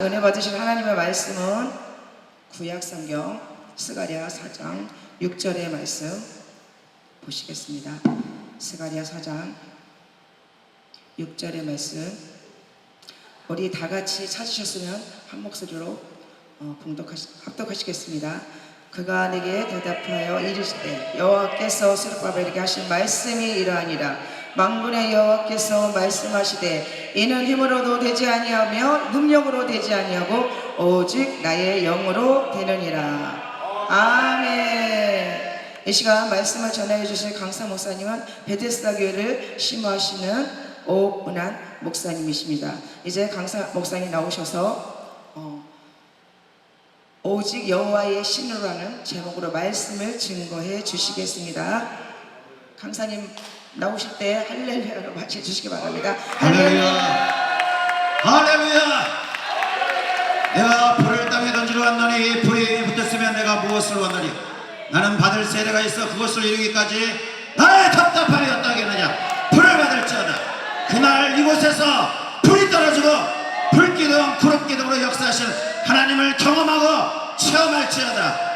은혜 받으실 하나님의 말씀은 구약성경 스가랴 4장 6절의 말씀 보시겠습니다. 스가랴 4장 6절의 말씀, 우리 다 같이 찾으셨으면 한 목소리로 합독하시겠습니다. 그가 내게 대답하여 이르시되 여호와께서 스룹바벨에게 하신 말씀이 이러하니라. 만군의 여호와께서 말씀하시되 이는 힘으로도 되지 아니하며 능력으로 되지 아니하고 오직 나의 영으로 되느니라. 아멘. 이 시간 말씀을 전해 주실 강사 목사님은 베데스다 교회를 심호하시는 오은한 목사님이십니다. 이제 강사 목사님 나오셔서 오직 여호와의 신으로라는 제목으로 말씀을 증거해 주시겠습니다. 강사님 나오실 때 할렐루야로 맞춰 주시기 바랍니다. 할렐루야, 할렐루야. 내가 불을 땅에 던지러 왔노니 불이 붙었으면 내가 무엇을 원하리? 나는 받을 세례가 있어 그것을 이루기까지 나의 답답함이 어떠하겠느냐? 불을 받을지어다. 그날 이곳에서 불이 떨어지고 불기둥 구름기둥으로 역사하신 하나님을 경험하고 체험할지어다.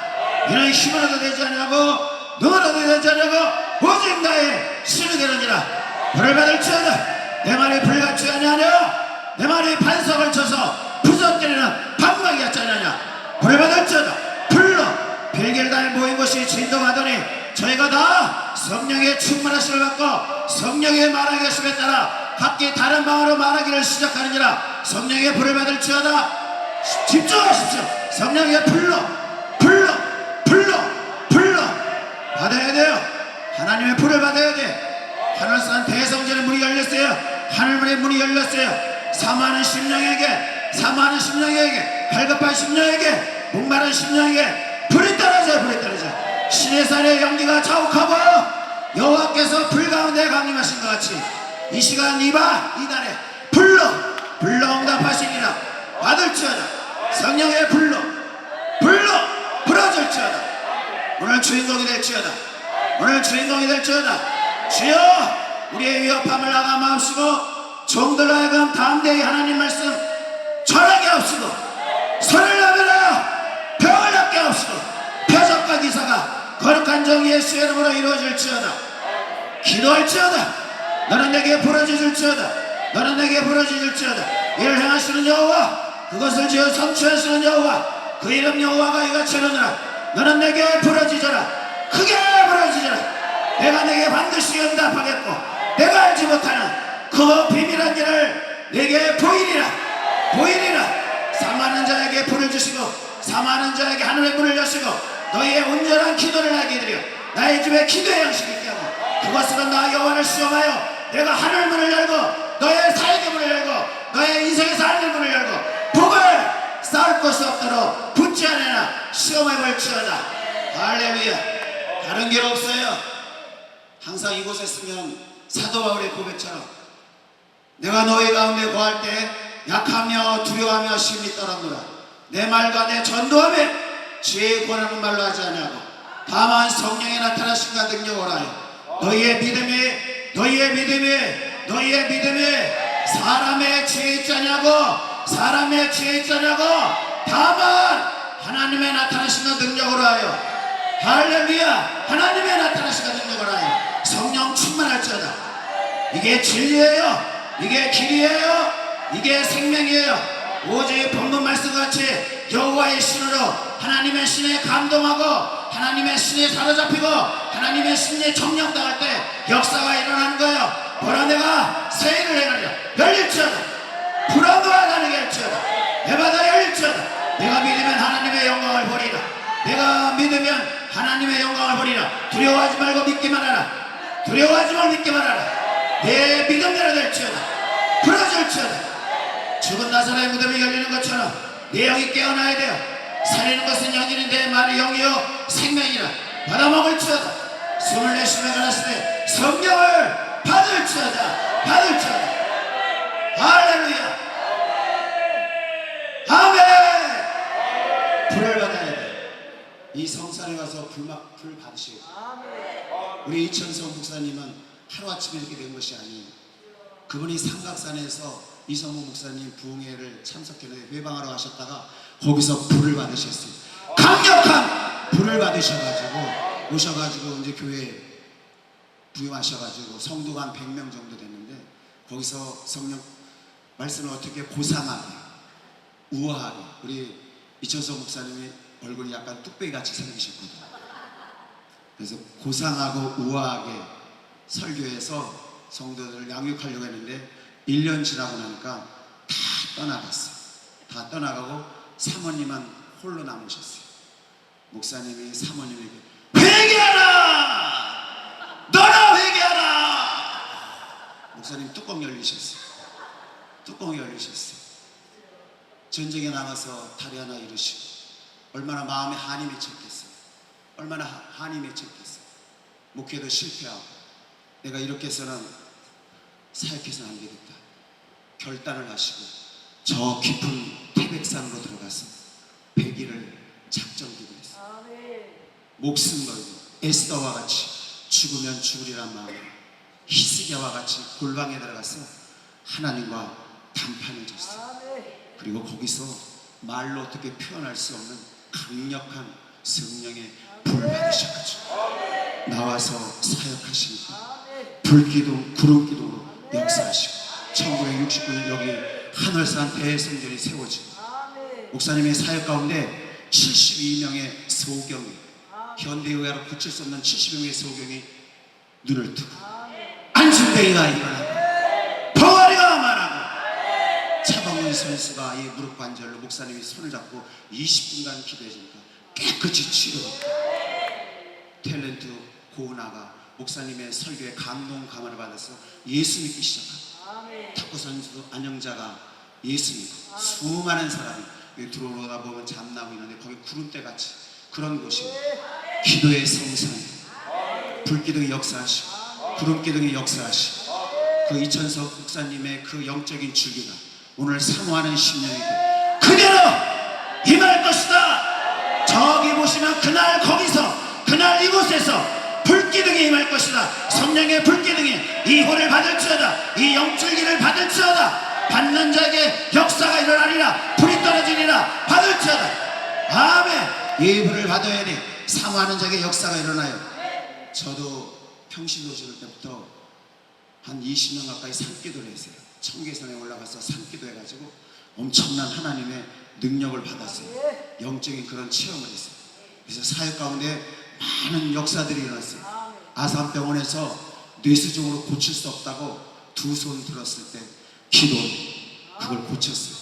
이는 힘으로도 되지 아니하고 능으로도 되지 아니하고 오직 나의 신이 되느니라. 불을 받을지어다. 내 말이 불같지 아니하며 내 말이 반석을 쳐서 부서뜨리는 방망이 같지 아니하냐. 불을 받을지어다. 불로 빌길다에 모인 곳이 진동하더니 저희가 다 성령의 충만하심을 받고 성령의 말하기 하심에 따라 각기 다른 방언으로 말하기를 시작하느니라. 성령의 불을 받을지어다. 집중하십시오. 성령의 불로 받아야 돼요. 하나님의 불을 받아야 돼. 하늘산 대성전의 문이 열렸어요. 하늘문의 문이 열렸어요. 사모하는 심령에게, 사모하는 심령에게, 갈급한 심령에게, 목마른 심령에게 불이 떨어져요. 불이 떨어져요. 신의 산의 연기가 자욱하고 여호와께서 불 가운데 강림하신 것 같이 이 시간 이날에 불로 응답하시니라. 받을지어다. 성령의 불로 불어줄지어다. 오늘 주인공이 될지어다. 오늘 주인공이 될지어다. 주여 우리의 위협함을 나가 마옵시고 종들로 하여금 담대히 하나님 말씀 전하게 하옵시고 선을 나매라 병을 낫게 하옵시고 표적과 기사가 거룩한 정 예수의 이름으로 이루어질지어다. 기도할지어다. 너는 내게 부러지실지어다. 너는 내게 부러지실지어다. 이를 행하시는 여호와 그것을 지어 성취하시는 여호와 그 이름 여호와가 이같이 이르노라. 너는 내게 부러지져라. 크게 부러지져라. 내가 내게 반드시 응답하겠고 내가 알지 못하는 그 비밀한 일을 내게 보이리라. 사모하는 자에게 불을 주시고 사모하는 자에게 하늘의 문을 여시고 너희의 온전한 기도를 하게 해드려 나의 집에 기도의 양식이 있게 하고 그것으로 나 여호와를 시험하여 내가 하늘 문을 열고 너의 사역의 문을 열고 너의 인생의 삶의 문을 열고 복을 쌓을 것이 없도록 붙지 않으나 시험해볼지어다. 할렐루야. 다른 길 없어요. 항상 이곳에 있으면 사도 바울의 고백처럼 내가 너희 가운데 거할 때 약하며 두려워하며 심히 떨었노라. 내 말과 내 전도함에 지혜의 권하는 말로 하지 아니하고 다만 성령에 나타나신가 능력을 하여 너희의 믿음이 사람의 지혜 있지 아니하고 다만 하나님의 나타나시는 능력으로 하여 할렐루야. 하나님의 나타나시는 능력으로 하여 성령 충만할지어다. 이게 진리예요. 이게 길이에요. 이게 생명이에요. 오직 본문 말씀같이 여호와의 신으로 하나님의 신에 감동하고 하나님의 신에 사로잡히고 하나님의 신에 정령당할 때 역사가 일어나는 거예요. 보라 내가 새 일을 행하리라. 열릴지어다. 불어도와 나에게 할지어다. 내 바다 열릴지어다. 내가 믿으면 하나님의 영광을 보리라. 내가 믿으면 하나님의 영광을 보리라. 두려워하지 말고 믿기만 하라. 두려워하지 말고 믿기만 하라. 내 믿음대로 될지어다. 부러질지어다. 죽은 나사로의 무덤이 열리는 것처럼 내 영이 깨어나야 돼요. 살리는 것은 영인인데 말이 영이요 생명이라. 받아먹을지어다. 숨을 내쉬며 가라사대 성령을 받을지어다. 할렐루야. 아멘. 불을 받아야 돼. 이 성산에 가서 불 받으시고 우리 이천성 목사님은 하루아침에 이렇게 된 것이 아니에요. 그분이 삼각산에서 이성우 목사님 부흥회를 참석했는데 회방하러 가셨다가 거기서 불을 받으셨어요. 강력한 불을 받으셔가지고 오셔가지고 이제 교회 부임하셔가지고 성도가 한 100명 정도 됐는데 거기서 성령 말씀을 어떻게 고상하게 우아하게 우리 이천석 목사님이 얼굴이 약간 뚝배기 같이 생기셨거든요. 그래서 고상하고 우아하게 설교해서 성도들을 양육하려고 했는데 1년 지나고 나니까 다 떠나갔어요. 다 떠나가고 사모님만 홀로 남으셨어요. 목사님이 사모님에게 회개하라! 너나 회개하라! 목사님 뚜껑 열리셨어요. 뚜껑이 열리셨어요. 전쟁에 나가서 다리 하나 잃으시고 얼마나 마음에 한이 맺혔겠어요. 얼마나 한이 맺혔겠어요. 목회도 실패하고 내가 이렇게 해서는 사역해서는 안 되겠다 결단을 하시고 저 깊은 태백산으로 들어가서 100일을 작정기도 했어요. 목숨 걸고 에스더와 같이 죽으면 죽으리란 마음으로 히스기야와 같이 골방에 들어가서 하나님과 담판을 졌어요. 그리고 거기서 말로 어떻게 표현할 수 없는 강력한 성령의 불을 받으셔가지고 나와서 사역하시니까 불기둥 구름기둥으로 역사하시고 1969년 여기 한월산 대성전이 세워지고 목사님의 사역 가운데 72명의 소경이 현대의학으로 고칠 수 없는 72명의 소경이 눈을 뜨고 안진뱅이가 일어나고 벙어리가 말하고 차범근 선수가 이 무릎 관절로 목사님이 손을 잡고 20분간 기도해주니까 깨끗이 치료되고 탤런트 고은아가 목사님의 설교에 감동 감화를 받아서 예수 믿기 시작하고 탁구 선수 안영자가 예수 믿고 수많은 사람이 들어오다 보면 잠나고 있는데 거기 구름대 같이 그런 곳이 기도의 성산이 불기둥이 역사하시고 구름기둥이 역사하시고 그 이천석 목사님의 그 영적인 줄기가 오늘 사모하는 심령에게 그대로 임할 것이다. 저기 보시면 그날 거기서 그날 이곳에서 불기둥이 임할 것이다. 성령의 불기둥이 이 호를 받을지어다. 이 영줄기를 받을지어다. 받는 자에게 역사가 일어나리라. 불이 떨어지리라. 받을지어다. 아멘. 이 불을 받아야 돼. 사모하는 자에게 역사가 일어나요. 저도 평신도 지을 때부터 한 20년 가까이 산기도를 했어요. 청계산에 올라가서 산기도 해가지고 엄청난 하나님의 능력을 받았어요. 영적인 그런 체험을 했어요. 그래서 사역 가운데 많은 역사들이 일어났어요. 아산병원에서 뇌수종으로 고칠 수 없다고 두 손 들었을 때 기도로 그걸 고쳤어요.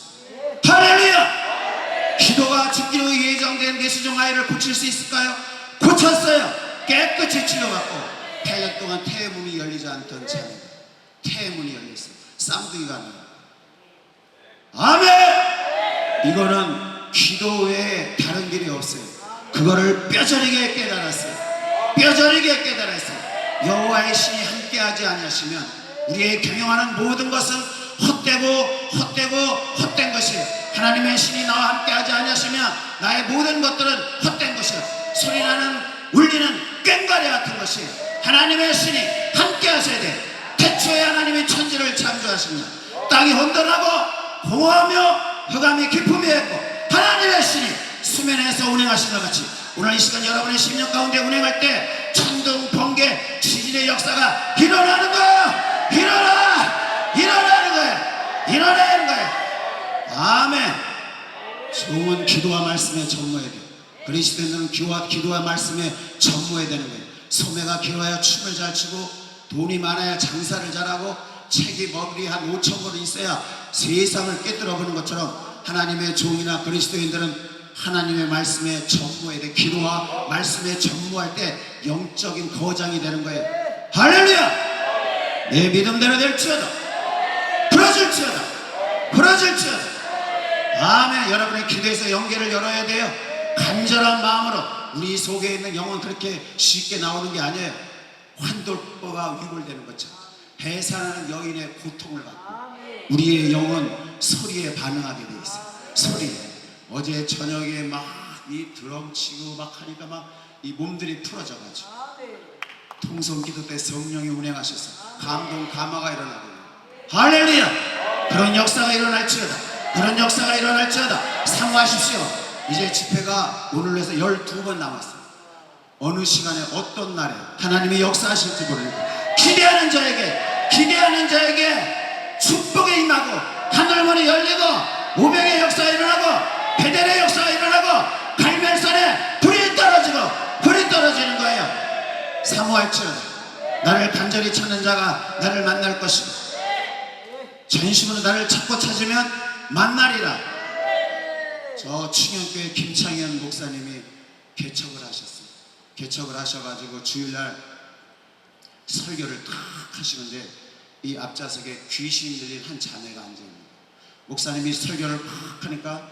할렐루야! 기도가 죽기로 예정된 뇌수종 아이를 고칠 수 있을까요? 고쳤어요. 깨끗이 치료받고 8년 동안 태문이 열리지 않던 자녀 태문이 열렸어요. 쌍둥이가 아니에요. 아멘! 이거는 기도 외에 다른 길이 없어요. 그거를 뼈저리게 깨달았어요. 뼈저리게 깨달았어요. 여호와의 신이 함께하지 아니하시면 우리의 경영하는 모든 것은 헛된 것이 하나님의 신이 나와 함께하지 아니하시면 나의 모든 것들은 헛된 것이요 소리나는 울리는 꽹과리 같은 것이 하나님의 신이 함께하셔야 돼. 태초에 하나님이 천지를 창조하십니다. 땅이 혼돈하고 공허하며 흑암이 깊음이 했고 하나님의 신이 수면에서 운행하신 것 같이 오늘 이 시간 여러분의 심령 가운데 운행할 때 천둥 번개 지진의 역사가 일어나는 거예요. 일어나는 거예요. 일어나는 거예요. 아멘. 좋은 기도와 말씀에 전무해야 돼요. 그리스도인들은 기도와 말씀에 전무해야 되는 거예요. 소매가 길어야 춤을 잘 추고 돈이 많아야 장사를 잘하고 책이 머리 한 5,000권이 있어야 세상을 꿰뚫어 보는 것처럼 하나님의 종이나 그리스도인들은 하나님의 말씀에 전무해야 돼. 기도와 말씀에 전무할 때 영적인 거장이 되는 거예요. 할렐루야! 내 믿음대로 될지어다. 부러질지어다. 아멘. 여러분의 기도에서 연계를 열어야 돼요. 간절한 마음으로. 우리 속에 있는 영은 그렇게 쉽게 나오는 게 아니에요. 환돌보가 위골되는 것처럼 해산하는 여인의 고통을 받고 우리의 영은 소리에 반응하게 돼 있어요. 소리. 어제 저녁에 막 이 드럼 치고 막 하니까 막 이 몸들이 풀어져가지고 통성기도 때 성령이 운행하셔서 감동 감화가 일어나고 할렐루야! 그런 역사가 일어날지어다. 그런 역사가 일어날지어다. 사모하십시오. 이제 집회가 오늘로 해서 12번 남았어요. 어느 시간에 어떤 날에 하나님이 역사하실지 모르니까 기대하는 자에게 축복이 임하고 하늘문이 열리고 우병의 역사가 일어나고 베델의 역사가 일어나고 갈멜산에 불이 떨어지는 거예요. 사모할지어다. 나를 간절히 찾는 자가 나를 만날 것이다. 전심으로 나를 찾고 찾으면 만나리라. 저 충영교회 김창현 목사님이 개척을 하셨어요. 개척을 하셔가지고 주일날 설교를 탁 하시는데 이 앞좌석에 귀신이 들린 한 자매가 앉아있는 거예요. 목사님이 설교를 팍 하니까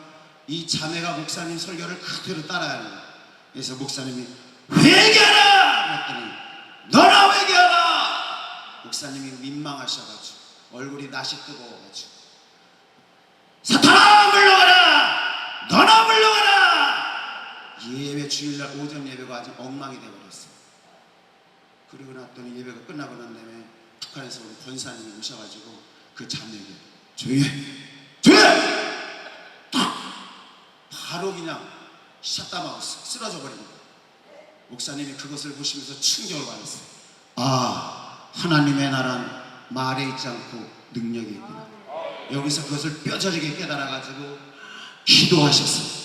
이 자매가 목사님 설교를 그대로 따라하는 거예요. 그래서 목사님이 회개하라! 그랬더니 너나 회개하라! 목사님이 민망하셔가지고 얼굴이 낯이 뜨거워가지고 사탄아 물러가라! 너나 물러가라! 예배 주일날 오전 예배가 아주 엉망이 되어버렸어요. 그리고 났더니 예배가 끝나고 난 다음에 북한에서 온 권사님이 오셔가지고 그 자매에게 조용해! 딱! 바로 그냥 샷담하고 쓰러져 버린 거예요. 목사님이 그것을 보시면서 충격을 받았어요. 아, 하나님의 나라는 말에 있지 않고 능력이 있구나. 여기서 그것을 뼈저리게 깨달아가지고 기도하셨어요.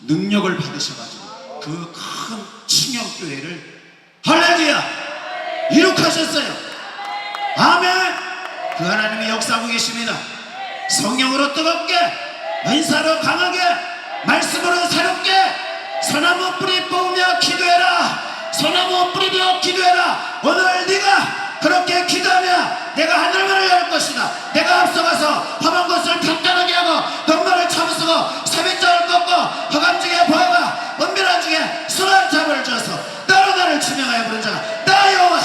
능력을 받으셔가지고 그 큰 충영교회를 할렐루야 이룩하셨어요. 아멘. 그 하나님이 역사하고 계십니다. 성령으로 뜨겁게, 은사로 강하게, 말씀으로 새롭게 소나무 뿌리 뽑으며 기도해라. 소나무 뿌리며 기도해라. 오늘 네가 그렇게 기도하며 내가 하늘문을 열 것이다. 내가 앞서가서 험한 것을 평탄하게 하고 넉마를 참으시고 세뱃장을 꺾고 허감 중에 보아가 은밀한 중에 순한 잠을 줘서 너로 나를 지명하여 부른 자가 나 여호와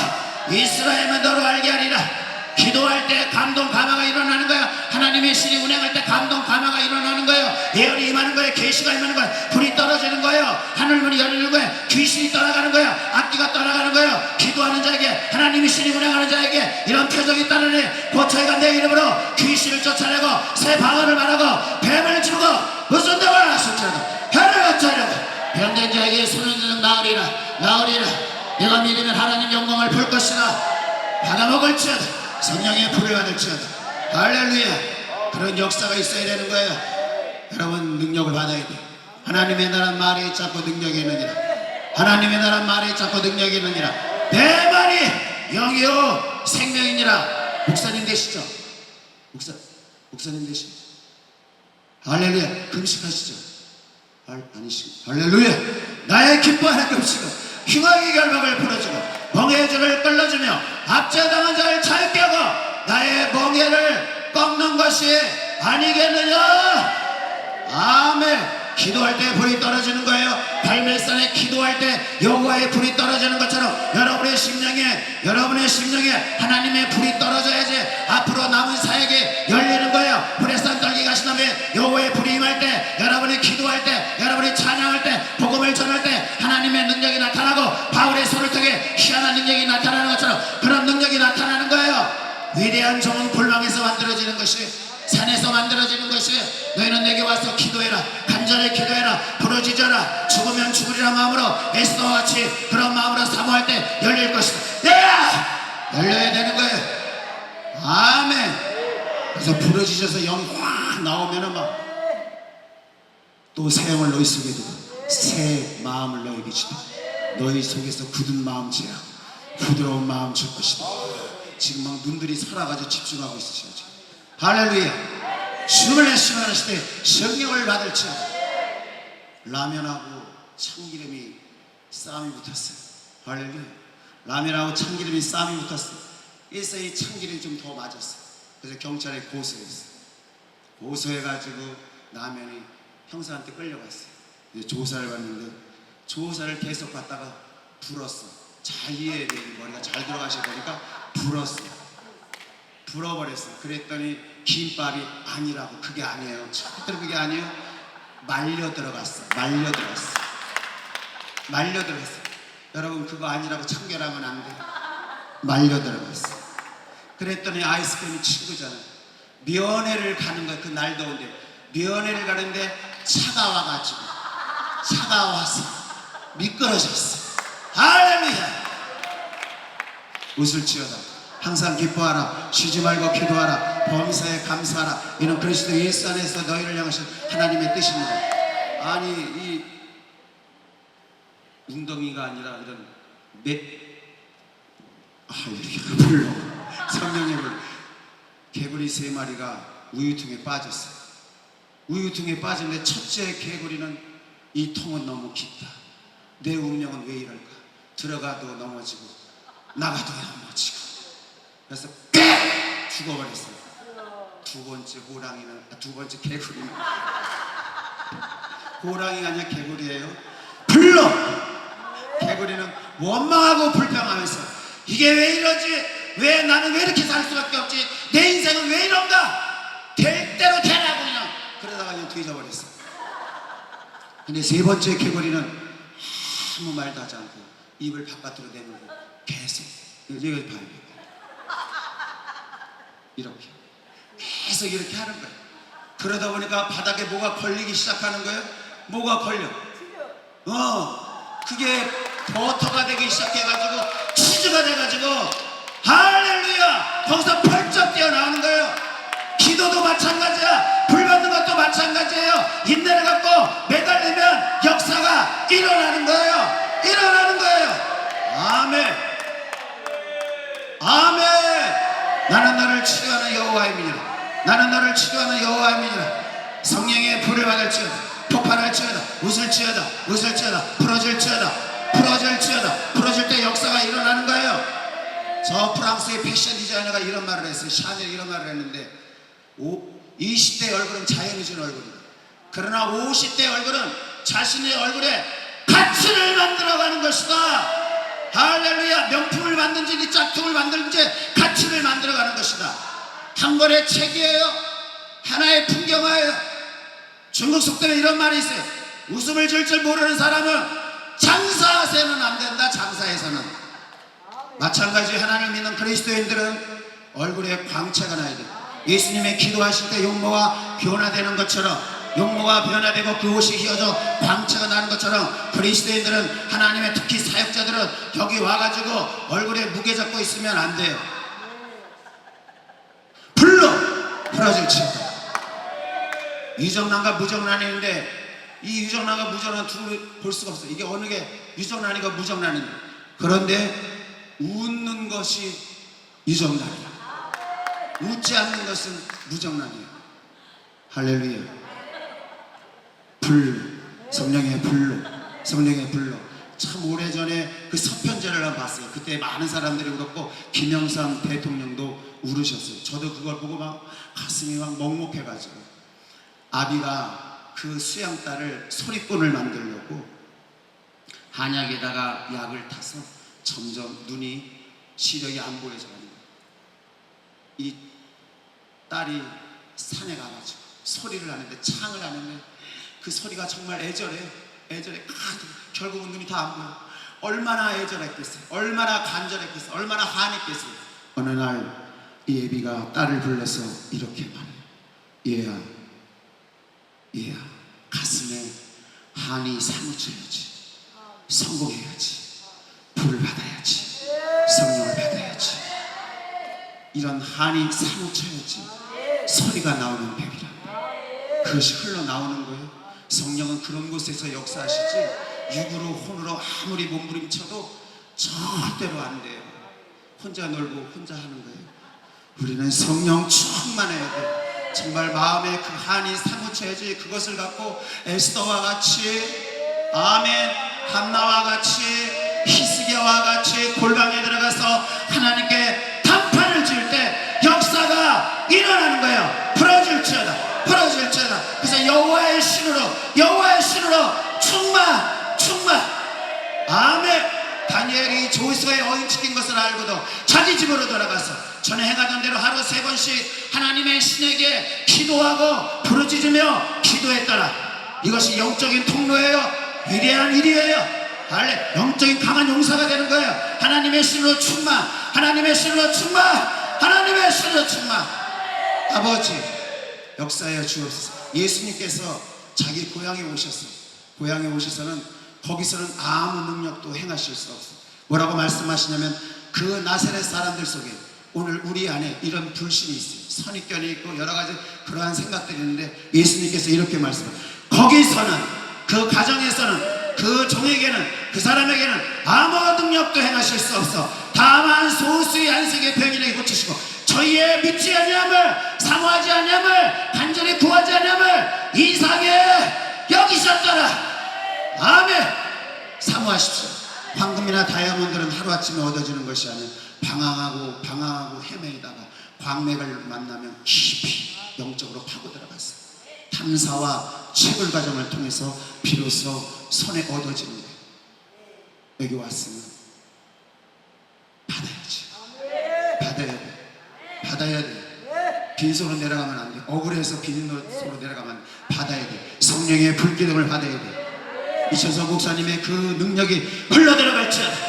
이스라엘만 너로 알게 하리라. 기도할 때 감동 감화가 일어나는 거야. 하나님의 신이 운행할 때 감동 감화가 일어나는 거예요. 예언이 임하는 거예요. 계시가 임하는 거예요. 불이 떨어지는 거예요. 하늘문이 열리는 거예요. 귀신이 떠나가는 거예요. 악기가 떠나가는 거예요. 기도하는 자에게 하나님의 신이 운행하는 자에게 이런 표적이 있다느니 곧 저희가 내 이름으로 귀신을 쫓아내고 새 방언을 말하고 뱀을 치고 무슨 dem을 하실지라도 해를 어쩌려고 병든 자에게 손을 드는 나으리라. 내가 믿으면 하나님 영광을 볼 것이다. 받아먹을지어다. 성령의 불을 받을지어다. 할렐루야. 그런 역사가 있어야 되는 거예요. 여러분 능력을 받아야 돼. 하나님의 나라는 말에 있지 않고 능력이 있느니라. 하나님의 나라는 말에 있지 않고 능력이 있느니라. 내 말이 영이요 생명이니라. 목사님 되시죠? 목사님 되시죠? 할렐루야. 금식하시죠? 아니시죠? 할렐루야. 나의 기뻐하는 금식은 흉악의 결박을 풀어주고 멍에의 줄을 끌어주며 압제당한 자를 차게 하고 나의 멍에를 꺾는 것이 아니겠느냐. 아멘. 기도할 때 불이 떨어지는 거예요. 갈멜산에 기도할 때 여호와의 불이 떨어지는 것처럼 여러분의 심령에 하나님의 불이 떨어져야지 앞으로 남은 사역이 열리는 거예요. 불의 산 떨기 가신 다음에 여호와의 불이 임할 때, 여러분이 기도할 때, 여러분이 찬양할 때, 복음을 전할 때 하나님의 능력이 나타나고 바울의 손을 통해 희한한 능력이 나타나는 것처럼 그런 능력이 나타나는 거예요. 위대한 종은 골방에서 만들어지는 것이, 산에서 만들어지는 것이, 너희는 내게 와서 기도해라. 간절히 기도해라. 부르짖어라. 죽으면 죽으리라 마음으로 에스더와 같이 그런 마음으로 사모할 때 열릴 것이다. 열려야 되는 거예요. 아멘. 그래서 부르짖어서 영이 확 나오면은 막 또 새 영을 너희 속에 두고 새 마음을 너에게 주다. 너희 속에서 굳은 마음 제하 부드러운 마음 줄 것이다. 지금 막 눈들이 살아가지고 집중하고 있으시죠. 할렐루야. 주님을 내시면하실 때 성령을 받을지어다. 라면하고 참기름이 싸움이 붙었어요. 할렐루야. 라면하고 참기름이 싸움이 붙었어요. 그래서 이 참기름이 좀 더 맞았어요. 그래서 경찰에 고소했어요. 고소해가지고 라면이 형사한테 끌려갔어요. 이제 조사를 받는데 조사를 계속 받다가 불었어. 잘 이해해야 돼. 머리가 잘 들어가셔야 되니까 불었어요. 불어버렸어요. 그랬더니 김밥이 아니라고. 그게 아니에요. 절대로 그게 아니에요. 말려 들어갔어. 여러분 그거 아니라고 참견하면 안 돼. 말려 들어갔어. 그랬더니 아이스크림이 친구잖아요. 면회를 가는 거야. 그 날 더운데 면회를 가는데 차가 와가지고 차가 와서 미끄러졌어. 할렐루야. 웃을 지어다. 항상 기뻐하라. 쉬지 말고 기도하라. 범사에 감사하라. 이는 그리스도 예수 안에서 너희를 향하신 하나님의 뜻입니다. 아니 이 웅덩이가 아니라 이런 이렇게 불러 성령의 불. 개구리 3마리가 우유통에 빠졌어요. 우유통에 빠졌는데 첫째 개구리는 이 통은 너무 깊다. 내 운명은 왜 이럴까? 들어가도 넘어지고 나가도 넘어지고. 그래서 빽! 죽어버렸어요. 두 번째 호랑이는 두 번째 개구리는 호랑이가 아니라 개구리예요. 불러! 개구리는 원망하고 불평하면서 이게 왜 이러지? 왜 나는 왜 이렇게 살 수밖에 없지? 내 인생은 왜 이런가? 될 대로 되라고 그냥 그러다가 그냥 뒤져버렸어. 근데 세 번째 개구리는 아무 말도 하지 않고 입을 바깥으로 내밀고 계속 여기 봐요. 이렇게 계속 이렇게 하는 거예요. 그러다 보니까 바닥에 뭐가 걸리기 시작하는 거예요. 뭐가 걸려? 그게 버터가 되기 시작해가지고 치즈가 돼가지고 할렐루야! 거기서 펄쩍 뛰어나오는 거예요. 기도도 마찬가지야. 불 받는 것도 마찬가지예요. 인내를 갖고 매달리면 역사가 일어나는 거예요. 일어나는 거예요. 아멘. 아멘. 나는 너를 치료하는 여호와임이니라. 나는 너를 치료하는 여호와임이니라. 성령의 불을 받을지어다. 폭발할지어다. 웃을지어다. 웃을지어다. 풀어질지어다. 풀어질지어다. 풀어질 때 역사가 일어나는 거예요. 저 프랑스의 패션 디자이너가 이런 말을 했어요. 샤넬이 이런 말을 했는데 20대 얼굴은 자연이 준 얼굴이다. 그러나 50대 얼굴은 자신의 얼굴에 가치를 만들어가는 것이다. 할렐루야. 명품을 만든지 짝퉁을 만들든지 가치를 만들어가는 것이다. 한 권의 책이에요. 하나의 풍경화예요. 중국 속담에 이런 말이 있어요. 웃음을 줄 줄 모르는 사람은 장사해서는 안 된다. 장사해서는. 마찬가지 하나님을 믿는 그리스도인들은 얼굴에 광채가 나야 돼. 예수님의 기도하실 때 용모가 변화되는 것처럼, 용모가 변화되고 그 옷이 휘어져 광채가 나는 것처럼 그리스도인들은, 하나님의 특히 사역자들은 여기 와가지고 얼굴에 무게 잡고 있으면 안 돼요. 불러 풀어질지어다. 유정란과 무정란이 있는데 이 유정란과 무정란 둘을 볼 수가 없어요. 이게 어느 게 유정란이고 무정란인데, 그런데 웃는 것이 유정란이야. 웃지 않는 것은 무정란이야. 할렐루야. 불, 성령의 불로, 성령의 불로. 참 오래전에 그 서편제를 한번 봤어요. 그때 많은 사람들이 울었고 김영삼 대통령도 울으셨어요. 저도 그걸 보고 막 가슴이 막 먹먹해가지고, 아비가 그 수양딸을 소리꾼을 만들려고 한약에다가 약을 타서 점점 눈이 시력이 안 보여져 가는 거예요. 이 딸이 산에 가가지고 소리를 하는데, 창을 하는데 그 소리가 정말 애절해요. 애절해. 결국은 눈이 다 안 보여. 얼마나 애절했겠어요. 얼마나 간절했겠어요. 얼마나 한했겠어요. 어느 날 이 애비가 딸을 불러서 이렇게 말해요. 얘야, 얘야, 가슴에 한이 사무쳐야지. 성공해야지. 불을 받아야지. 성령을 받아야지. 이런 한이 사무쳐야지 소리가 나오는 뱀이라. 그것이 흘러나오는 거예요. 성령은 그런 곳에서 역사하시지 육으로 혼으로 아무리 몸부림쳐도 절대로 안 돼요. 혼자 놀고 혼자 하는 거예요. 우리는 성령 충만해야 돼. 정말 마음에 그 한이 사무쳐야지. 그것을 갖고 에스더와 같이, 아멘, 한나와 같이, 히스기야와 같이 골방에 들어가서 하나님께 단판을 지을 때 역사가 일어나는 거예요. 풀어질지어다. 풀어질지어다. 그래서 여호와의 신으로, 여호와의 신으로 충만. 아멘. 다니엘이 조수의 어인 시킨 것을 알고도 자기 집으로 돌아가서 전에 행하던 대로 하루 3번씩 하나님의 신에게 기도하고 부르짖으며 기도했더라. 이것이 영적인 통로예요. 위대한 일이에요. 할래. 영적인 강한 용사가 되는 거예요. 하나님의 신으로 충만, 하나님의 신으로 충만, 하나님의 신으로 충만. 아버지 역사하여 주옵소서. 예수님께서 자기 고향에 오셨어요. 고향에 오셔서는 거기서는 아무 능력도 행하실 수 없어요. 뭐라고 말씀하시냐면 그 나사렛 사람들 속에 오늘 우리 안에 이런 불신이 있어요. 선입견이 있고 여러 가지 그러한 생각들이 있는데 예수님께서 이렇게 말씀해요. 거기서는 그 가정에서는 그 종에게는 그 사람에게는 아무 능력도 행하실 수 없어. 다만 소수의 안식의 병인에게 고치시고 저희의 믿지 아니함을 사모하지 아니함을 간절히 구하지 아니함을 이상에 여기셨더라. 아멘. 사모하십시오. 황금이나 다이아몬드는 하루아침에 얻어지는 것이 아니라 방황하고 헤매이다가 광맥을 만나면 깊이 영적으로 파고 들어갔어요. 탐사와 채굴 과정을 통해서 비로소 손에 얻어지는 거예요. 여기 왔으면 받아야 돼. 빈손으로 내려가면 안 돼. 억울해서 빈손으로 내려가면 받아야 돼. 성령의 불기둥을 받아야 돼. 이천성 목사님의 그 능력이 흘러들어갈지어다.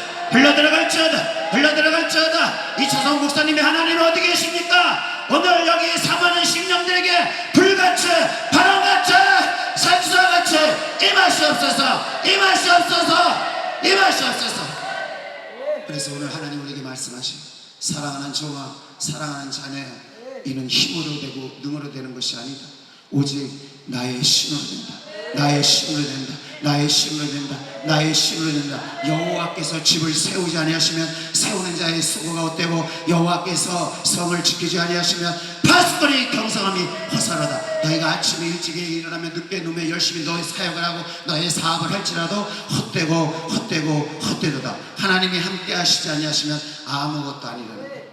이천성 목사님의 하나님은 어디 계십니까? 오늘 여기 사모하는 심령들에게 불같이 바람같이 산수와같이 임하시옵소서. 그래서 오늘 하나님 우리에게 말씀하신 사랑하는 종아 사랑하는 자녀야 이는 힘으로 되고 능으로 되는 것이 아니다. 오직 나의 힘으로 된다. 여호와께서 집을 세우지 아니하시면 세우는 자의 수고가 헛되고 여호와께서 성을 지키지 아니하시면 파수꾼의 경성함이 허사로다. 너희가 아침에 일찍이 일어나면 늦게 누우면 열심히 너희 사역을 하고 너희 사업을 할지라도 헛되도다. 하나님이 함께 하시지 아니하시면 아무것도 아니라는 거예요.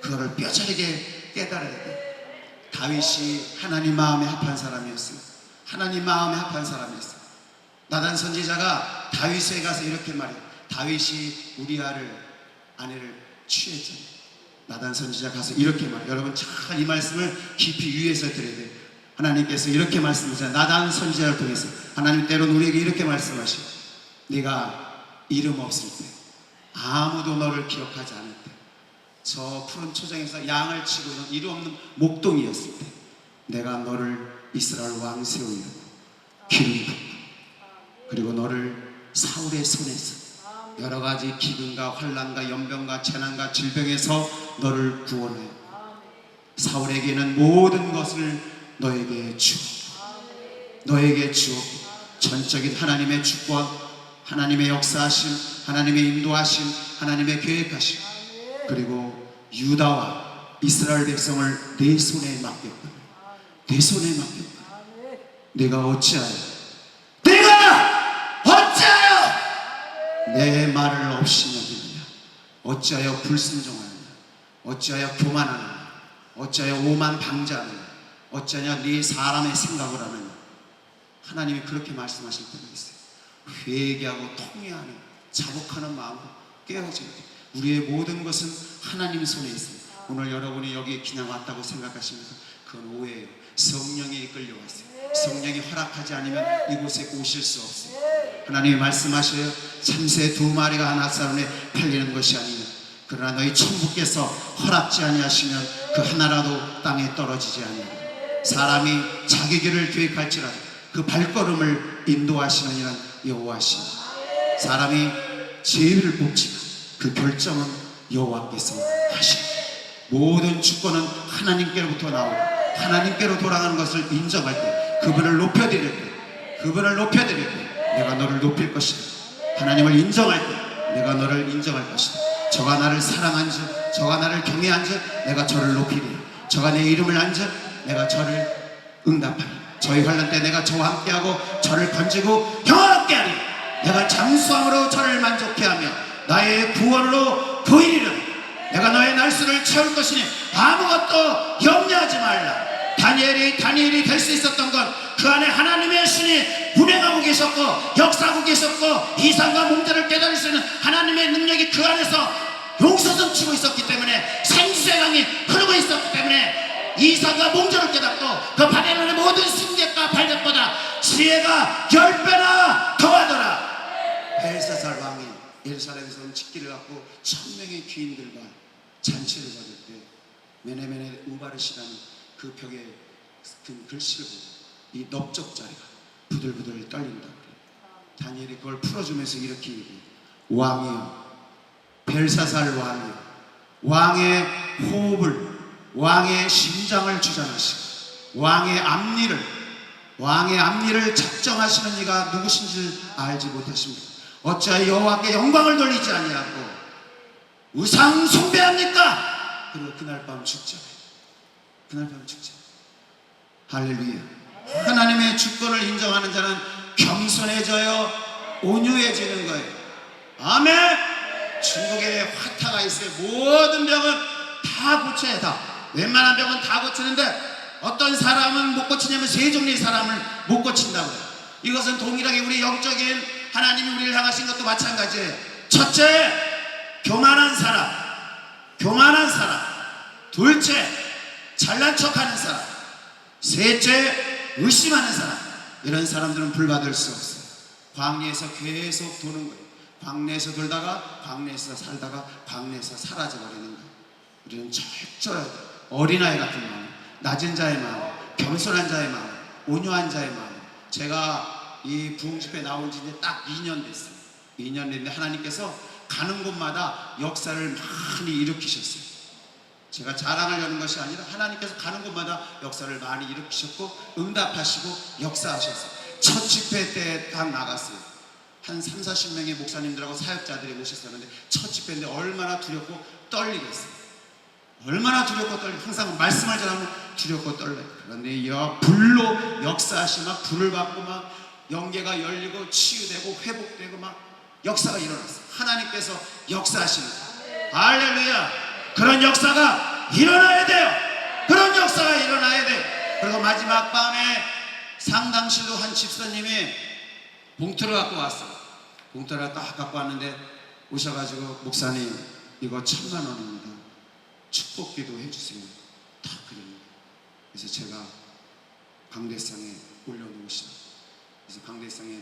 그거를 뼈저리게 깨달아야 돼. 다윗이 하나님 마음에 합한 사람이었어요. 나단 선지자가 다윗에 가서 이렇게 말해요. 다윗이 우리아를 아내를 취했잖아요. 나단 선지자 가서 이렇게 말해요. 여러분 잘 이 말씀을 깊이 유의해서 들어야 돼요. 하나님께서 이렇게 말씀하세요. 나단 선지자를 통해서 하나님 때로는 우리에게 이렇게 말씀하시고 네가 이름 없을 때 아무도 너를 기억하지 않을 때 저 푸른 초장에서 양을 치고 있는 이름 없는 목동이었을 때 내가 너를 이스라엘 왕 세우려고 기름 붓고 그리고 너를 사울의 손에서 여러 가지 기근과 환난과 연병과 재난과 질병에서 너를 구원하여 사울에게는 모든 것을 너에게 주었고 전적인 하나님의 주권, 하나님의 역사하심, 하나님의 인도하심, 하나님의 계획하심, 그리고 유다와 이스라엘 백성을 내 손에 맡겼다. 내가 어찌하여 내 말을 없이 여기느냐? 어찌하여 불순종하느냐? 어찌하여 교만하느냐? 어찌하여 오만방자하느냐? 어찌하여 네 사람의 생각을 하느냐? 하나님이 그렇게 말씀하실 때가 있어요. 회개하고 통회하는 자복하는 마음으로 깨어져야 돼요. 우리의 모든 것은 하나님 손에 있습니다. 오늘 여러분이 여기에 그냥 왔다고 생각하시면서 그건 오해예요. 성령이 이끌려 왔어요. 성령이 허락하지 않으면 이곳에 오실 수 없어요. 하나님이 말씀하셔요. 참새 2마리가 하나사람에 팔리는 것이 아니냐. 그러나 너희 천부께서 허락지 아니하시면 그 하나라도 땅에 떨어지지 아니하라. 사람이 자기 길을 계획할지라도 그 발걸음을 인도하시는 이는 여호와시니 사람이 제의를 뽑지만 그 결정은 여호와께서 하시니 모든 주권은 하나님께로부터 나오고 하나님께로 돌아가는 것을 인정할 때 그분을 높여드릴 때 내가 너를 높일 것이다. 하나님을 인정할 때 내가 너를 인정할 것이다. 저가 나를 사랑한즉 저가 나를 경외한즉 내가 저를 높이리라. 저가 내 이름을 안즉 내가 저를 응답하리라. 저희 환난 때 내가 저와 함께하고 저를 건지고 평화롭게 하리라. 내가 장수함으로 저를 만족케 하며 나의 구원으로 보이리라. 내가 너의 날수를 채울 것이니 아무것도 염려하지 말라. 다니엘이 될 수 있었던 건 그 안에 하나님의 신이 운행하고 계셨고 역사하고 계셨고 이상과 문제를 깨달을 수 있는 하나님의 능력이 그 안에서 용서성 치고 있었기 때문에 생수의 강이 흐르고 있었기 때문에 이상과 문제를 깨닫고 그 바벨론의 모든 승객과 발작보다 지혜가 10배나 더하더라. 벨사살 왕이 예루살렘에서 온 직기를 갖고 1000명의 귀인들과 잔치를 받을 때 메네메네 우바르시라는 그 벽에 그 글씨를 보고 이 넓적자리가 부들부들 떨린다 그래요. 다니엘이 그걸 풀어주면서 이렇게 얘기해요. 왕이여, 벨사살 왕이여, 왕의 호흡을, 왕의 심장을 주장하시고 왕의 앞니를 작정하시는 이가 누구신지 알지 못하십니까? 어찌하여 여호와께 영광을 돌리지 아니하고 우상 숭배합니까? 그리고 그날 밤 죽잖아요. 그날 밤 죽잖아요. 할렐루야. 하나님의 주권을 인정하는 자는 겸손해져요, 온유해지는 거예요. 아멘. 중국에 화타가 있어요. 모든 병은 다 고쳐요. 다. 웬만한 병은 다 고치는데 어떤 사람은 못 고치냐면 세 종류의 사람을 못 고친다고 해요. 이것은 동일하게 우리 영적인 하나님이 우리를 향하신 것도 마찬가지예요. 첫째, 교만한 사람. 둘째, 잘난 척하는 사람. 셋째, 의심하는 사람. 이런 사람들은 불받을 수 없어요. 광야에서 계속 도는 거예요. 광야에서 돌다가 광야에서 살다가 광야에서 사라져버리는 거예요. 우리는 철저히 어린아이 같은 마음, 낮은 자의 마음, 겸손한 자의 마음, 온유한 자의 마음. 제가 이 부흥집회 나온 지 이제 딱 2년 됐어요. 2년 됐는데 하나님께서 가는 곳마다 역사를 많이 일으키셨어요. 제가 자랑하려는 것이 아니라 하나님께서 가는 곳마다 역사를 많이 일으키셨고 응답하시고 역사하셨어요. 첫 집회 때 딱 나갔어요. 한 30-40명의 목사님들하고 사역자들이 오셨었는데 첫 집회인데 얼마나 두렵고 떨리겠어요. 얼마나 두렵고 떨리고, 항상 말씀을 전하면 두렵고 떨려요. 그런데 불로 역사하시 막 불을 받고 막 영계가 열리고 치유되고 회복되고 막 역사가 일어났어요. 하나님께서 역사하시는 거예요. 할렐루야. 그런 역사가 일어나야 돼요. 그런 역사가 일어나야 돼요. 그리고 마지막 밤에 상담실로 한 집사님이 봉투를 갖고 왔어요. 봉투를 딱 갖고 왔는데 오셔가지고 목사님 이거 1,000만 원입니다. 축복기도 해주세요. 다 그립니다. 그래서 제가 강대상에 올려놓으시다. 그래서 강대상에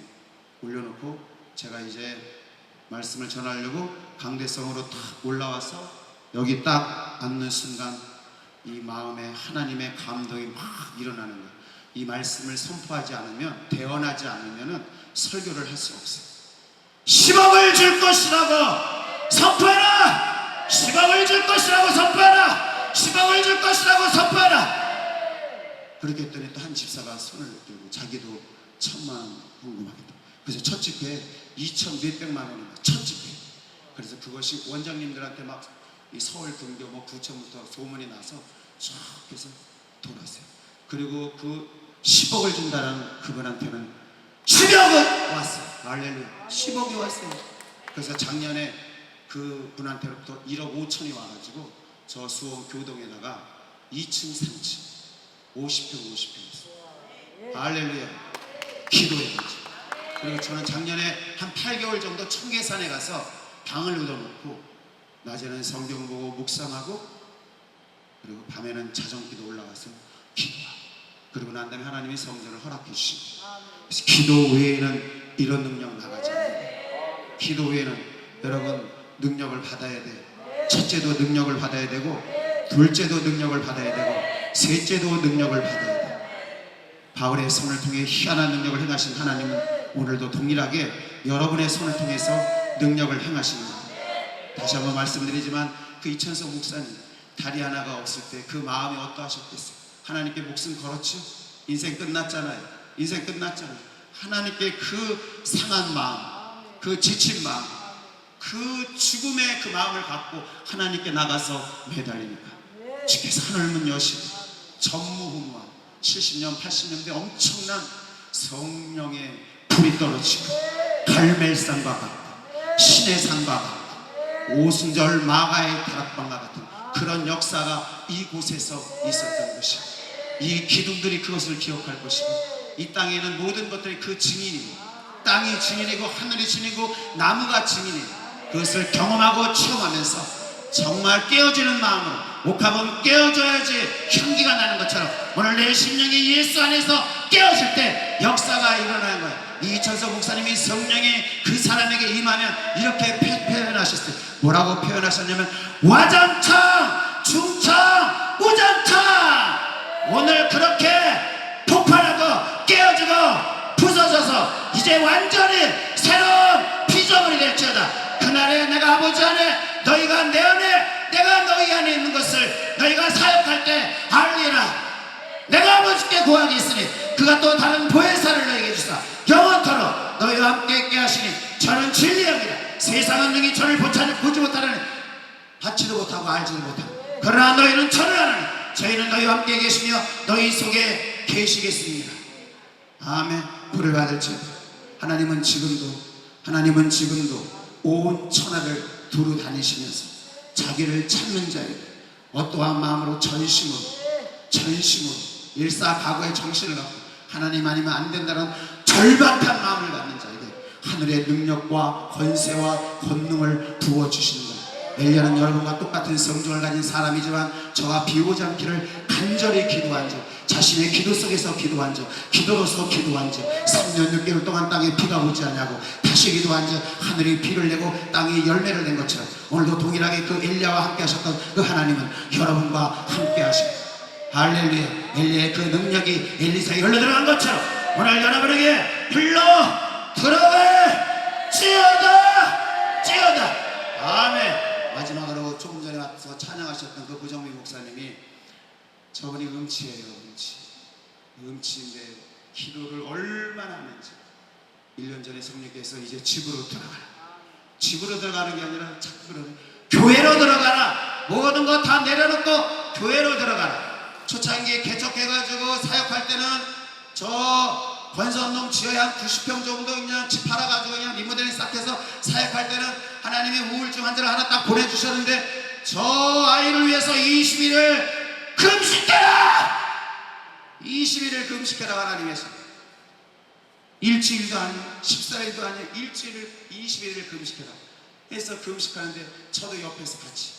올려놓고 제가 이제 말씀을 전하려고 강대성으로 딱 올라와서 여기 딱 앉는 순간 이 마음에 하나님의 감동이 막 일어나는 거예요. 이 말씀을 선포하지 않으면, 대언하지 않으면 설교를 할 수 없어요. 10억을 줄 것이라고 선포해라. 10억을 줄 것이라고 선포해라. 10억을 줄 것이라고 선포해라. 그렇게 했더니 또 한 집사가 손을 들고 자기도 1,000만 원 헌금하겠다. 그래서 첫 집회에 2천 몇백만 원입니다. 첫 집회. 그래서 그것이 원장님들한테 막 이 서울 근교 뭐 부천부터 소문이 나서 쫙 해서 돌았어요. 그리고 그 10억을 준다는 그분한테는 10억은 왔어요. 할렐루야. 10억이 왔어요. 그래서 작년에 그 분한테로부터 1억 5천이 와가지고 저 수원 교동에다가 2층 3층 50평 있어요. 할렐루야. 기도해야지. 그리고 저는 작년에 한 8개월 정도 청계산에 가서 방을 얻어놓고 낮에는 성경 보고 묵상하고 그리고 밤에는 자정기도 올라가서 기도하고 그러고 난 다음에 하나님이 성전을 허락해 주시고, 그래서 기도 외에는 이런 능력 나가지 않아요. 기도 외에는 여러분 능력을 받아야 돼요. 첫째도 능력을 받아야 되고 둘째도 능력을 받아야 되고 셋째도 능력을 받아야 돼요. 바울의 손을 통해 희한한 능력을 행하신 하나님은 오늘도 동일하게 여러분의 손을 통해서 능력을 행하시는 겁니다. 다시 한번 말씀드리지만 그 이천석 목사님 다리 하나가 없을 때 그 마음이 어떠하셨겠어요? 하나님께 목숨 걸었죠? 인생 끝났잖아요. 인생 끝났잖아요. 하나님께 그 상한 마음, 그 지친 마음, 그 죽음의 그 마음을 갖고 하나님께 나가서 매달리니까 주께서 하늘 문 여시고 전무후무한 70년 80년대 엄청난 성령의 불이 떨어지고 갈멜산과 같고 신의 산과 같고 오순절 마가의 다락방과 같은 그런 역사가 이곳에서 있었던 것이고 이 기둥들이 그것을 기억할 것이고 이 땅에는 모든 것들이 그 증인이고 땅이 증인이고 하늘이 증인이고 나무가 증인이고 그것을 경험하고 체험하면서 정말 깨어지는 마음으로 옥합은 깨어져야지 향기가 나는 것처럼 오늘 내 심령이 예수 안에서 깨어질 때 역사가 일어나는 거예요. 이천석 목사님이 성령이 그 사람에게 임하면 이렇게 표현하셨어요. 뭐라고 표현하셨냐면 와장창 중창 우장창 오늘 그렇게 폭발하고 깨어지고 부서져서 이제 완전히 새로운 피조물이 될지어다. 그날에 내가 아버지 안에 너희가 내 안에 내가 너희 안에 있는 것을 너희가 사역할 때 알리라. 내가 아버지께 구하기 있으니 그가 또 다른 보혜사를 너희에게 주사 영원토록 너희와 함께 있게 하시니 저는 진리합니다. 세상은 능히 저를 보지 못하는 받지도 못하고 알지도 못하고 그러나 너희는 저를 아느니 저희는 너희와 함께 계시며 너희 속에 계시겠습니다. 아멘. 부를 받을지어다. 하나님은 지금도 온 천하를 두루 다니시면서 자기를 찾는 자에게 어떠한 마음으로 전심으로 일사각오의 정신을 갖고 하나님 아니면 안 된다는 절박한 마음을 갖는 자에게 하늘의 능력과 권세와 권능을 부어주시는 거예요. 엘리야는 여러분과 똑같은 성정을 가진 사람이지만 저와 비오지 않기를 간절히 기도한 자, 자신의 기도 속에서 기도한 자, 기도로서 기도한 자, 3년 6개월 동안 땅에 비가 오지 않냐고 다시 기도한 자, 하늘이 비를 내고 땅이 열매를 낸 것처럼 오늘도 동일하게 그 엘리야와 함께 하셨던 그 하나님은 여러분과 함께 하십니다. 할렐루야. 엘리야의 그 능력이 엘리사에 흘러 들어간 것처럼 오늘 여러분에게 흘러 들어갈지어다. 아멘. 마지막으로 조금 전에 와서 찬양하셨던 그 고정미 목사님이 저분이 음치예요. 음치인데 기도를 얼마나 하는지 1년 전에 성령께서 이제 집으로 들어가는 게 아니라 자꾸 교회로 들어가라. 모든 거 다 내려놓고 교회로 들어가라. 초창기에 개척해가지고 사역할 때는 저 권선동 지어야 한 90평 정도 그냥 집 팔아가지고 그냥 리모델링 싹 해서 사역할 때는 하나님이 우울증 환자를 하나 딱 보내주셨는데 저 아이를 위해서 20일을 금식해라! 20일을 금식해라. 하나님께서 일주일도 아니고 14일도 아니고 일주일을 20일을 금식해라 해서 금식하는데 저도 옆에서 같이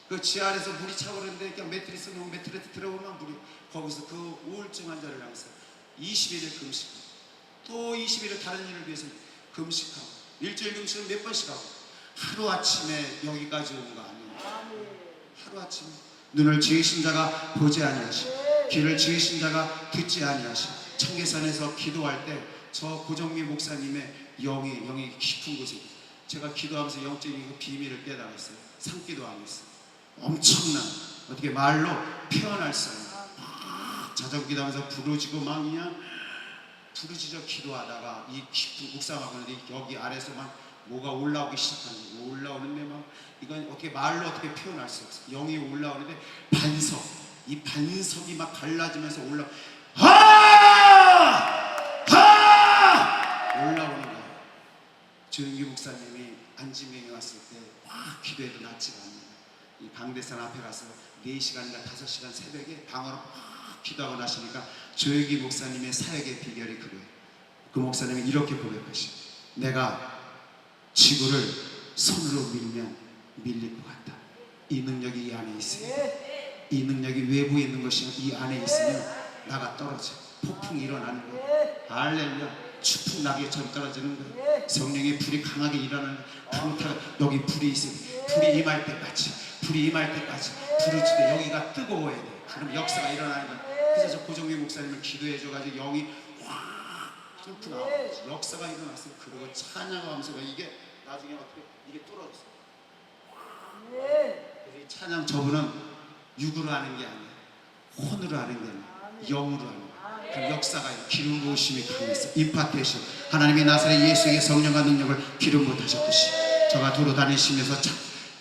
그 지하 아래서 물이 차오르는데 그냥 매트리스 놓으면 매트리스 들어오면 물이 거기서 그 우울증 환자를 향해서 20일을 금식하고 또 20일을 다른 일을 위해서 금식하고 일주일 금식은 몇 번씩 하고 하루아침에 여기까지 온 거 아니에요. 하루아침에 눈을 지으신 자가 보지 아니하시고 귀를 지으신 자가 듣지 아니하시고 청계산에서 기도할 때 저 고정미 목사님의 영이 깊은 곳에 제가 기도하면서 영적인 비밀을 깨달았어요. 산기도 안 했어요. 엄청난 어떻게 말로 표현할 수 없는 자전 기도하면서 부르짖고 막 그냥 부르짖어 기도하다가 이 깊은 묵상하고 있는데 여기 아래서 막 뭐가 올라오기 시작하는 거예요. 올라오는데 막 이건 어떻게 말로 어떻게 표현할 수 없어요. 영이 올라오는데 이 반석이 막 갈라지면서 올라오는 거예요. 조영기 목사님이 안진병에 왔을 때 막 기도해도 낫지가 않는다. 이 방대산 앞에 가서 4시간인가 5시간 새벽에 방으로 막 기도하고 나시니까 조영기 목사님의 사역의 비결이 그거예요. 그 목사님이 이렇게 고백하시고 내가 지구를 손으로 밀면 밀릴 것 같다. 이 능력이 이 안에 있으면 이 능력이 외부에 있는 것이 이 안에 있으면 나가 떨어져 폭풍이 일어나는 거예요. 할렐루야. 추풍 나기처럼 떨어지는 거예요. 성령의 불이 강하게 일어나는 거예요. 여기 불이 있으면 불이 임할 때까지 부르짖되 여기가 뜨거워야 돼요. 그럼 역사가 일어나는 거예요. 그래서 저 고정미 목사님을 기도해줘가지고 영이 확 뚫고 나와요. 역사가 일어났어요. 그리고 찬양하면서 이게 나중에 어떻게 이게 뚫어졌어요. 그래서 이 찬양 저분은 육으로 하는 게 아니에요. 혼으로 하는 게 아니에요. 영으로 하는 거예요. 그 역사가 기름 부으심이 강했어. 임파테이션. 하나님이 나사렛 예수에게 성령과 능력을 기름 부으셨듯이 저가 두루 다니시면서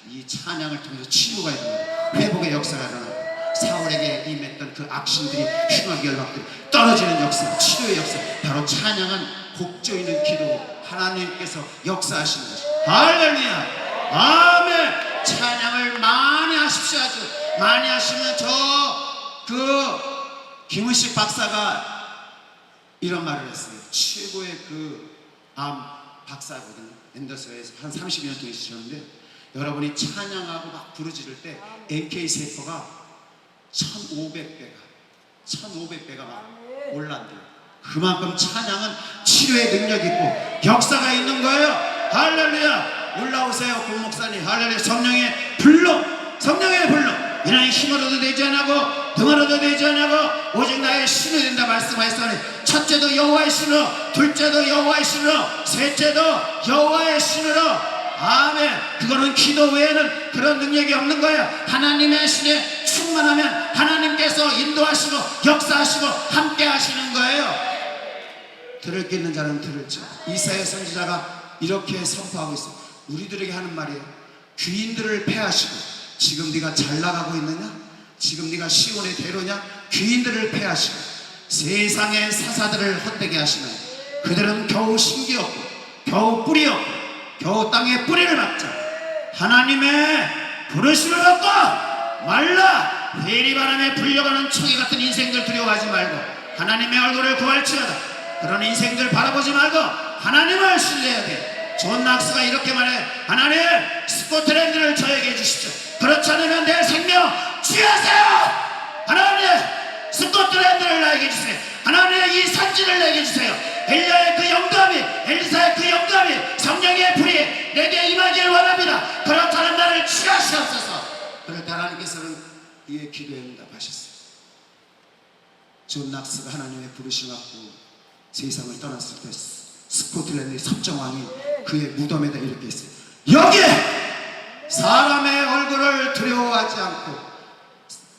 이 찬양을 통해서 치유가 일어나고 회복의 역사가 일어나고 사울에게 임했던 그 악신들이 흉하게 열받고 떨어지는 역사, 치료의 역사. 바로 찬양은 곡조 있는 기도 하나님께서 역사하시는 것이. 할렐루야. 아멘. 찬양을 많이 하십시오. 아주 많이 하시면 김은식 박사가 이런 말을 했어요. 최고의 암 박사거든요. 앤더슨에서 한 30년 동안 있으셨는데 여러분이 찬양하고 막 부르짖을 때 NK 세포가 1500배가 막 올라온대요. 그만큼 찬양은 치료의 능력이 있고 역사가 있는 거예요. 할렐루야. 올라오세요 고 목사님. 할렐루야. 성령의 불로 이는 힘으로도 되지 않고 등으로도 되지 않고 오직 나의 신이 된다 말씀하였으니 첫째도 여호와의 신으로 둘째도 여호와의 신으로 셋째도 여호와의 신으로. 아멘. 그거는 기도 외에는 그런 능력이 없는 거예요. 하나님의 신에 충만하면 하나님께서 인도하시고 역사하시고 함께 하시는 거예요. 들을 게 있는 자는 들을지. 이사야 선지자가 이렇게 선포하고 있어요. 우리들에게 하는 말이에요. 귀인들을 패하시고. 지금 네가 잘 나가고 있느냐? 지금 네가 시온의 대로냐? 귀인들을 패하시고 세상의 사사들을 헛되게 하시는 그들은 겨우 신기 없고 겨우 뿌리 없고 겨우 땅에 뿌리를 박자. 하나님의 부르심을 받고 말라. 회리바람에 불려가는 초기 같은 인생들 두려워하지 말고 하나님의 얼굴을 구할지어다. 그런 인생들 바라보지 말고 하나님을 신뢰해야 돼. 존 낙스가 이렇게 말해. 하나님, 스코틀랜드를 저에게 주십시오. 그렇지 않으면 내 생명 취하세요. 하나님, 스코틀랜드를 나에게 주세요. 하나님, 이 산지를 내게 주세요. 엘리야의 그 영감이, 엘리사의 그 영감이, 성령의 불이 내게 임하기를 원합니다. 그렇다는 나를 취하시옵소서. 그럴 때 하나님께서는 이의 기도에 응답하셨어요. 존 낙스가 하나님의 부르심을 받고 세상을 떠났을 때 스코틀랜드의 섭정왕이 그의 무덤에다 이렇게 했어요. 여기에 사람의 얼굴을 두려워하지 않고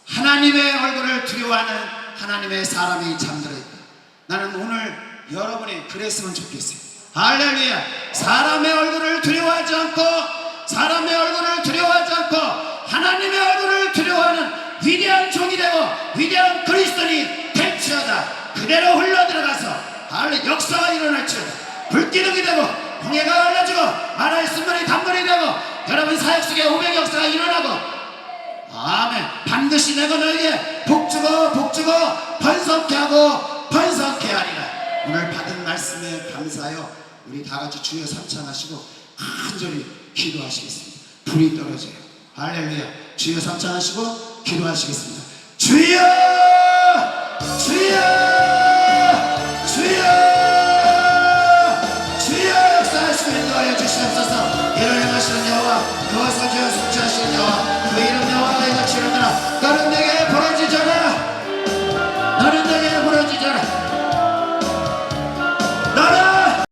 하나님의 얼굴을 두려워하는 하나님의 사람이 잠들어 있다. 나는 오늘 여러분이 그랬으면 좋겠어요. 할렐루야. 사람의 얼굴을 두려워하지 않고 사람의 얼굴을 두려워하지 않고 하나님의 얼굴을 두려워하는 위대한 종이 되고 위대한 그리스도인이 될지어다. 그대로 흘러들어가서 역사가 일어날지어다. 불기둥이 되고 홍해가 갈라지고 마라의 쓴물이 단물이 되고 여러분 사역 속에 오백 역사가 일어나고 아멘. 반드시 내가 너에게 복주고 복주고 번성케 하고 번성케 하리라. 오늘 받은 말씀에 감사하여 우리 다같이 주여 삼창하시고 간절히 기도하시겠습니다. 불이 떨어져요. 할렐루야. 주여 삼창하시고 기도하시겠습니다. 주여 주여 주여 주여 역사하시고 인도하여 주시옵소서. 이를 행하시는 여호와 그것을 주여 속죄하시는 여호와 그 이름 여호와